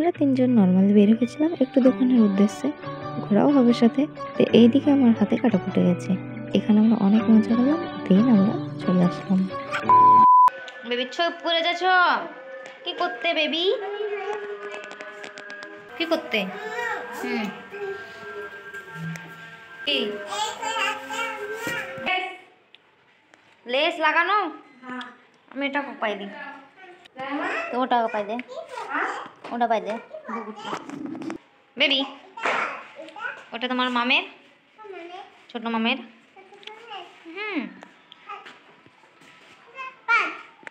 আমরা তিনজন নর্মালি বের হয়েছিলাম একটু দোকানের উদ্দেশ্যে, ঘোরাও হবে সাথে। তো এইদিকে আমার হাতে কাটা ফুটে গেছে। এখানে আমরা অনেক মজা করলাম, দেন আমরা চলে আসলাম। বেবি চুপ করে যাচ্ছ, কি করতে বেবি, কি করতে? কি লেস লাগানো? আমি এটা পাই দিই, তো ওটা পাই দে, ওটা পাই দে বেবি। ওটা তোমার মামের, ছোট মামের।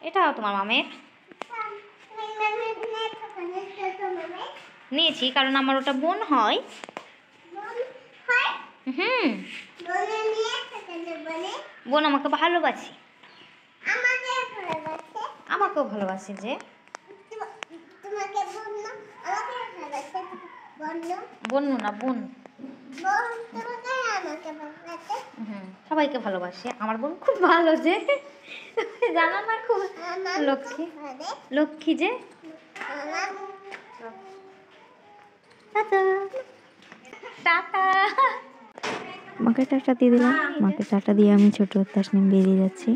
এটাও তোমার মামের। নিয়েছি কারণ আমার ওটা বোন হয়। বোন আমাকে ভালোবাসি, আমাকেও ভালোবাসি যে। বন্যু না বোন, সবাইকে ভালোবাসে। আমার বোন খুব ভালো যে, জানো না, খুব লক্ষ্মী, লক্ষ্মী যে। টাটা। মাকে টাটা দিয়ে দিলাম। মাকে টাটা দিয়ে আমি ছোট তাসনিম বেরিয়ে যাচ্ছি।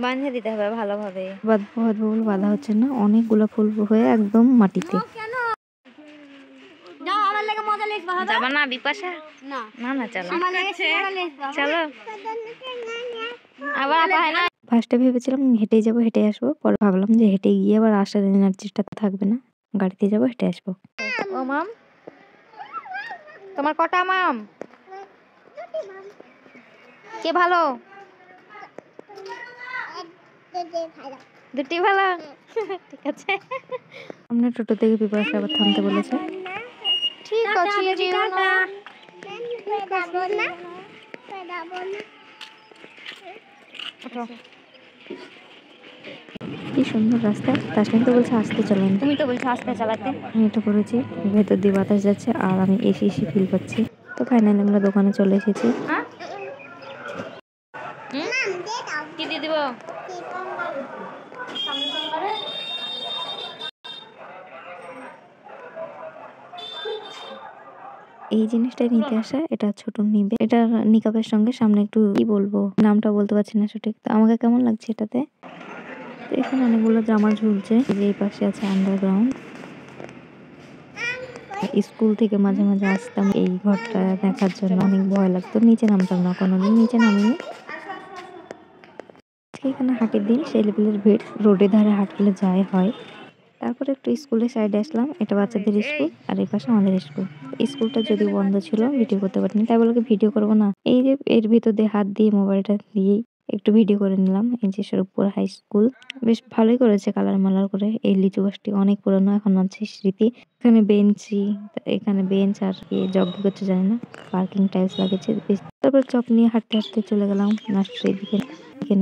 বাঁধে দিতে হবে ভালোভাবে, বাঁধবো বাঁধবো বলে বাঁধা হচ্ছে না, অনেকগুলো ফুল হয়ে একদম মাটিতে। যাবা না বিপাশা? না না, চলো চলো। আবার ফার্স্টে ভেবেছিলাম হেঁটেই যাবো, হেঁটে আসবো। পরে ভাবলাম যে হেঁটে গিয়ে আবার আসার এনার্জিটা থাকবে না, গাড়িতে যাবো, হেঁটে আসবো। ও মাম, তোমার কটা মাম? কে ভালো? দুটি ভালো, ঠিক আছে। আমরা টোটো থেকে বিপাশা আবার থামতে বলেছে। ঠিক আছে, কি সুন্দর রাস্তা। তাসনিম তো বলছে আসতে চলেন, তুমি তো বলছো আস্তে চালাতে। আমি এটা করেছি, ভেতর দিয়ে বাতাস যাচ্ছে আর আমি এসে এসে ফিল পাচ্ছি। তো ফাইনালি আমরা দোকানে চলে এসেছি। কি দিয়ে দিব? এই জিনিসটাই নিতে আসা, এটা ছোট নিবে, এটা নিকাবের সঙ্গে সামনে একটু কি বলবো, নামটা বলতে পারছি না সঠিক। তো আমাকে কেমন লাগছে এটাতে? তো এখানে অনেকগুলো জামা ঝুলছে। এই পাশে আছে আন্ডারগ্রাউন্ড। স্কুল থেকে মাঝে মাঝে আসতাম এই ঘরটা দেখার জন্য, অনেক ভয় লাগতো, নিচে নামতাম না, কোনোদিন নিচে নামিনি। এখানে হাটের দিন, সেই লেভেলের ভিড়, রোডের ধারে হাঁটলে যায় হয়। তারপরে একটু স্কুলের সাইডে আসলাম, এটা বাচ্চাদের স্কুল আর এই পাশে আমাদের স্কুল। স্কুলটা যদিও বন্ধ ছিল, ভিডিও করতে পারিনি, তাই বলে ভিডিও করবো না, এই যে এর ভিতর দিয়ে হাত দিয়ে মোবাইলটা দিয়েই একটু ভিডিও করে নিলাম। এই যে শরীফপুর হাই স্কুল, বেশ ভালোই করেছে কালার মালার করে। এই লিচু গাছটি অনেক পুরনো, এখন আছে স্মৃতি। এখানে বেঞ্চি, এখানে বেঞ্চ আর জগ করছে জানি না, পার্কিং টাইলস লাগিয়েছে। তারপর চপ নিয়ে হাঁটতে হাঁটতে চলে গেলাম নার্সারির দিকে।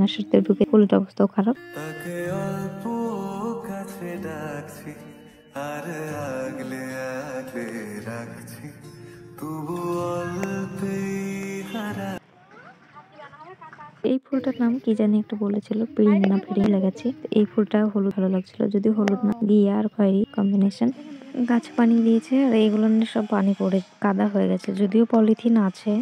নার্সারিতে ঢুকে ফুলের অবস্থাও খারাপ। আর আগলে আগলে রাখছি তবু এই ফুলটার নাম কি জানি একটা বলেছিল, পিড়িং না ফিড়িং লেগেছে। এই ফুলটা হলুদ ভালো লাগছিল, যদি হলুদ না, ঘিয়া আর খয়েরি কম্বিনেশন। গাছ পানি দিয়েছে আর এইগুলো সব পানি পড়ে কাদা হয়ে গেছে। যদিও পলিথিন আছে,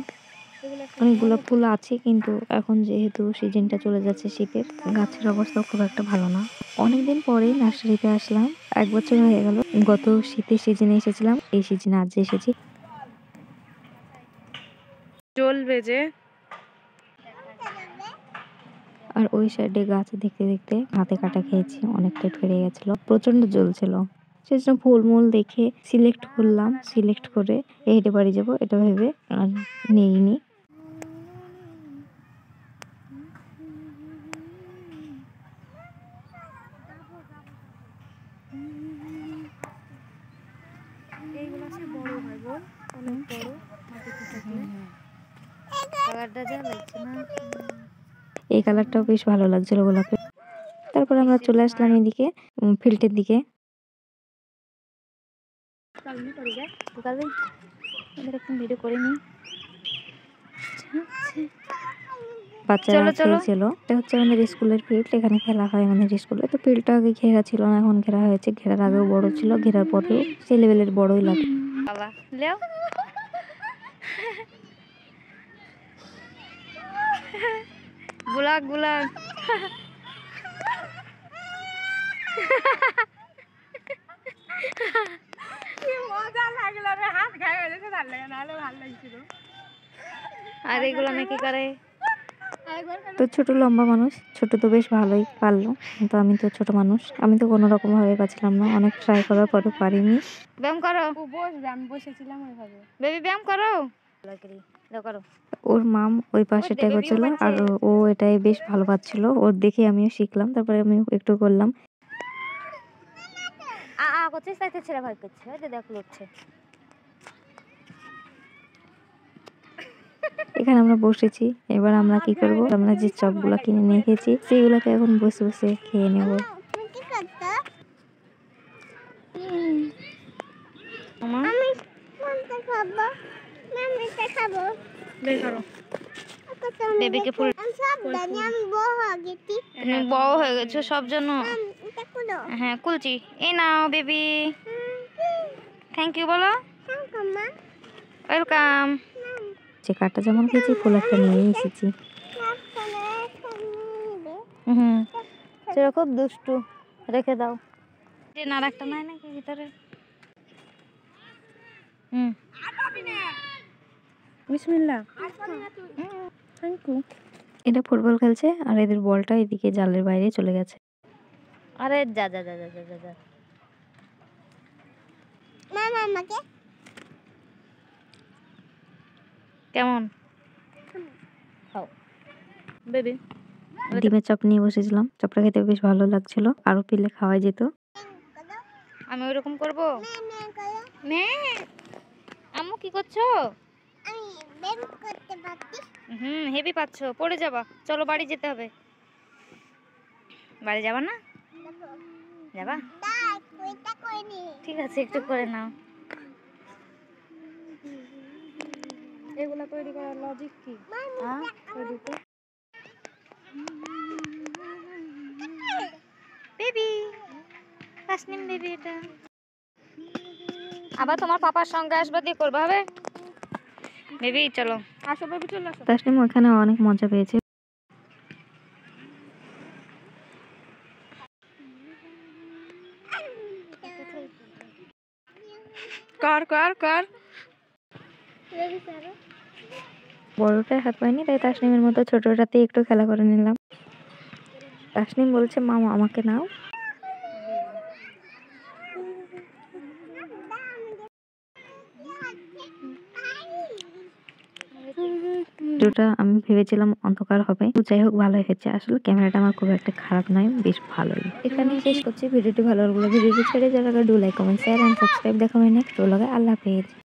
অনেকগুলো ফুল আছে, কিন্তু এখন যেহেতু সিজনটা চলে যাচ্ছে শীতের, গাছের অবস্থা খুব একটা ভালো না। অনেকদিন পরেই নার্সারিতে আসলাম, 1 বছর হয়ে গেল। গত শীতের সিজনে এসেছিলাম, এই সিজনে আজ এসেছি। চলবে যে। আর ওই সাইডে গাছ দেখতে দেখতে হাতে কাটা খেয়েছি, অনেকটাই ফেরে গেছিল, প্রচন্ড জ্বলছিল। সেজন্য ফুলমূল দেখে সিলেক্ট করলাম, সিলেক্ট করে হেঁটে বাড়ি যাবো এটা ভেবে আর নেইনি। এই কালারটাও বেশ ভালো লাগছিল গোলাপের। তারপর আমরা চলে আসলাম এদিকে ফিল্ডের দিকে। ভিডিও করে নি। বাচ্চারা চলো, চলো। খেলছিল। এটা হচ্ছে আমাদের স্কুলের ফিল্ড, এখানে খেলা হয় আমাদের স্কুলে। তো ফিল্ডটা আগে ঘেরা ছিল না, এখন ঘেরা হয়েছে। ঘেরার আগেও বড় ছিল, ঘেরার পরেও সেই লেভেলের বড়ই লাগে। বাবা লেও গুলাগ গুলাগ আর এগুলো নাকি করে। তো ছোট লম্বা মানুষ, ছোট তো বেশ ভালোই পারলো, কিন্তু আমি তো ছোট মানুষ, আমি তো কোনো রকম ভাবে পারছিলাম না, অনেক ট্রাই করার পরে পারিনি। ব্যায়াম করো, বসবে, আমি বসেছিলাম ওইভাবে। বেবি ব্যায়াম করো, করো। ওর মাম ওই পাশে বেবিও টেগোছিল, পাচ্ছে। আর ও এটাই বেশ ভালো পাচ্ছিল। ওর দেখে আমিও শিখলাম, তারপরে আমি একটু করলাম। করছিস তাই তো ছেলে ভয় করছে, ওই যে দেখ লড়ছে। এখানে আমরা বসেছি, এবার আমরা কি করব, আমরা যে চপগুলো কিনে নিয়ে খেয়েছি সেগুলোকে এখন বসে বসে খেয়ে নেব। বেবিকে ফুল বড় হয়ে গেছে সব জন্য। হ্যাঁ কুলচি, এই নাও বেবি, থ্যাংক ইউ বলো, ওয়েলকাম। যে কাটা যেমন খেয়েছি, ফুল একটা নিয়ে এসেছি। হুম, সেটা খুব দুষ্টু, রেখে দাও। যে না রাখতে নাই নাকি ভিতরে। হুম, বিসমিল্লাহ, থ্যাংক ইউ। এটা ফুটবল খেলছে, আর এদের বলটা এদিকে জালের বাইরে চলে গেছে। আরে যা যা যা যা যা যা যা। আমাকে কেমন খাও বেবি। ডিমের চপ নিয়ে বসেছিলাম, চপটা খেতে বেশ ভালো লাগছিল, আরো পিলে খাওয়া যেত। আমি ওইরকম করবো। আম্মু কি করছো? হেভি পাচ্ছ, পড়ে যাবা। চলো বাড়ি যেতে হবে। বাড়ি যাবা না? যাবা? ঠিক আছে, একটু করে নাও। এগুলা তৈরি করার লজিক কি? বেবি, তাসনিম বেবি, এটা আবার তোমার পাপার সঙ্গে আসবে, দিয়ে করবে হবে। বেবি চলো, আসো বেবি, চলে আসো। তাসনিম ওখানে অনেক মজা পেয়েছে। কর কর কর। বড়টায় হাত পাইনি, তাই তাসনিমের মতো ছোটটাতে একটু খেলা করে নিলাম। তাসনিম বলছে মামা আমাকে নাও। ভিডিওটা আমি ভেবেছিলাম অন্ধকার হবে, তো যাই হোক ভালোই হয়েছে। আসলে ক্যামেরাটা আমার খুব একটা খারাপ নয়, বেশ ভালোই। এখানে শেষ করছি ভিডিওটি। ভালো লাগলে ভিডিওটি ছেড়ে যাওয়ার আগে do like, comment, share and subscribe. দেখা হয় নেক্সট ব্লগে। আল্লাহ হাফেজ।